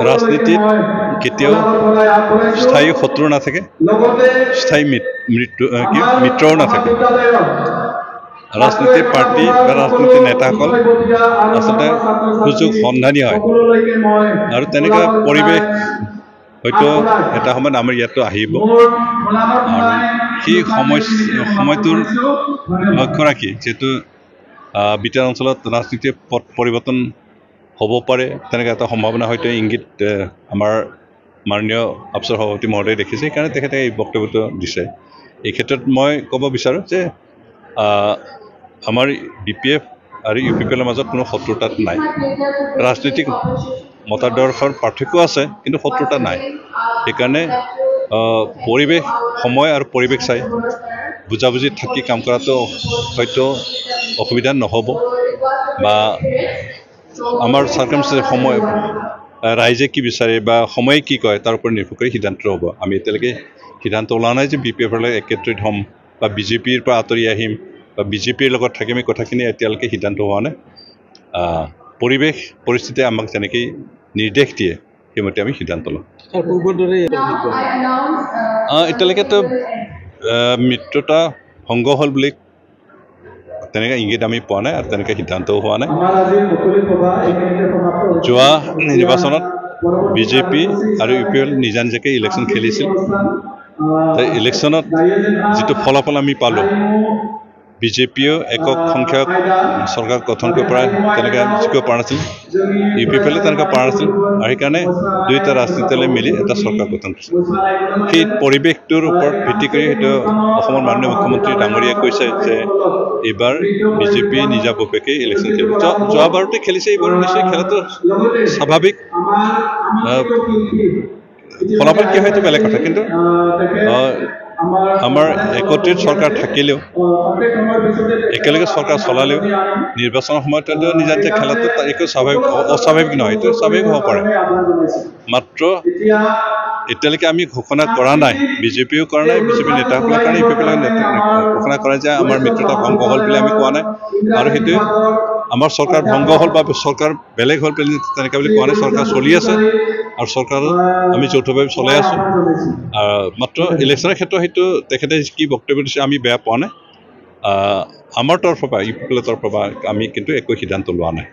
ৰাজনীতিত কেতিয়াও স্থায়ী শত্ৰু নাথাকে, স্থায়ী মিত্ৰও নাথাকে। ৰাজনীতিৰ পাৰ্টি বা ৰাজনীতিৰ নেতাসকল আচলতে সুযোগ সন্ধানী হয়, আৰু তেনেকুৱা পৰিৱেশ হয়তো এটা সময়ত আমাৰ ইয়াতো আহিব। আৰু সেই সময়টোৰ লক্ষ্য ৰাখি যিহেতু বিটাৰ অঞ্চলত ৰাজনীতিৰ পথ পৰিৱৰ্তন হ'ব পাৰে, তেনেকৈ এটা সম্ভাৱনা হয়তো ইংগিত আমাৰ মাননীয় আফচৰ সভাপতি মহোদয়ে দেখিছে, সেইকাৰণে তেখেতে এই বক্তব্যটো দিছে। এই ক্ষেত্ৰত মই ক'ব বিচাৰোঁ যে আমাৰ BPF আৰু UPPLৰ মাজত কোনো শত্ৰুতা নাই। ৰাজনৈতিক মতাদৰ্শৰ পাৰ্থক্য আছে, কিন্তু শত্ৰুতা নাই। সেইকাৰণে পৰিৱেশ, সময় আৰু পৰিৱেশ চাই বুজাবুজি থাকি কাম কৰাটো হয়তো অসুবিধা নহ'ব, বা আমাৰ চাৰ্কামষ্টেঞ্চ সময় ৰাইজে কি বিচাৰে বা সময়ে কি কয় তাৰ ওপৰত নিৰ্ভৰ কৰি সিদ্ধান্ত হ'ব। আমি এতিয়ালৈকে সিদ্ধান্ত ওলোৱা নাই যে BPFৰ লগত একত্ৰিত হ'ম বা BJPৰ পৰা আঁতৰি আহিম বা BJPৰ লগত থাকিম। এই কথাখিনি এতিয়ালৈকে সিদ্ধান্ত হোৱা নাই। পৰিৱেশ পৰিস্থিতিয়ে আমাক যেনেকৈ নিৰ্দেশ দিয়ে সেইমতে আমি সিদ্ধান্ত লওঁ। এতিয়ালৈকেতো মিত্ৰতা ভংগ হ'ল বুলি তেনেকৈ ইংগিত আমি পোৱা নাই, আৰু তেনেকৈ সিদ্ধান্তও হোৱা নাই। যোৱা নিৰ্বাচনত BJP আৰু UPL নিজা নিজাকৈ ইলেকশ্যন খেলিছিল। ইলেকশ্যনত যিটো ফলাফল আমি পালোঁ, BJPয়েও একক সংখ্যক চৰকাৰ গঠন কৰিব পৰা তেনেকৈ জিকিব পৰা নাছিল, UPPলে তেনেকৈ পৰা নাছিল, আৰু সেইকাৰণে দুয়োটা ৰাজনীতিলৈ মিলি এটা চৰকাৰ গঠন কৰিছিল। সেই পৰিৱেশটোৰ ওপৰত ভিত্তি কৰি হয়তো অসমৰ মাননীয় মুখ্যমন্ত্ৰী ডাঙৰীয়াই কৈছে যে এইবাৰ BJP নিজাববীয়াকৈ ইলেকশ্যন খেলিব। যোৱাবাৰতে খেলিছে, এইবাৰ নিশ্চয় খেলাটো স্বাভাৱিক। ফলাফল কি হয়তো বেলেগ কথা, কিন্তু আমাৰ একত্ৰিত চৰকাৰ থাকিলেও, একেলগে চৰকাৰ চলালেও নিৰ্বাচনৰ সময়ত নিজা নিজা খেলাটো একো অস্বাভাৱিক নহয়, এইটো স্বাভাৱিক হ'ব পাৰে। মাত্ৰ এতিয়ালৈকে আমি ঘোষণা কৰা নাই, BJPয়েও কৰা নাই, BJP নেতাসকলৰ কাৰণে UPPলে ঘোষণা কৰা যে আমাৰ মিত্ৰতা ভংগ হ'ল বুলি আমি কোৱা নাই, আৰু সেইটোৱে আমাৰ চৰকাৰ ভংগ হ'ল বা চৰকাৰ বেলেগ হ'ল বুলি তেনেকৈ বুলি কোৱা নাই। চৰকাৰ চলি আছে, আৰু চৰকাৰত আমি যৌথভাৱে চলাই আছোঁ। মাত্ৰ ইলেকশ্যনৰ ক্ষেত্ৰত সেইটো তেখেতে কি বক্তব্য দিছে আমি বেয়া পোৱা নাই। আমাৰ তৰফৰ পৰা UPPলৰ তৰফৰ পৰা আমি কিন্তু একো সিদ্ধান্ত লোৱা নাই।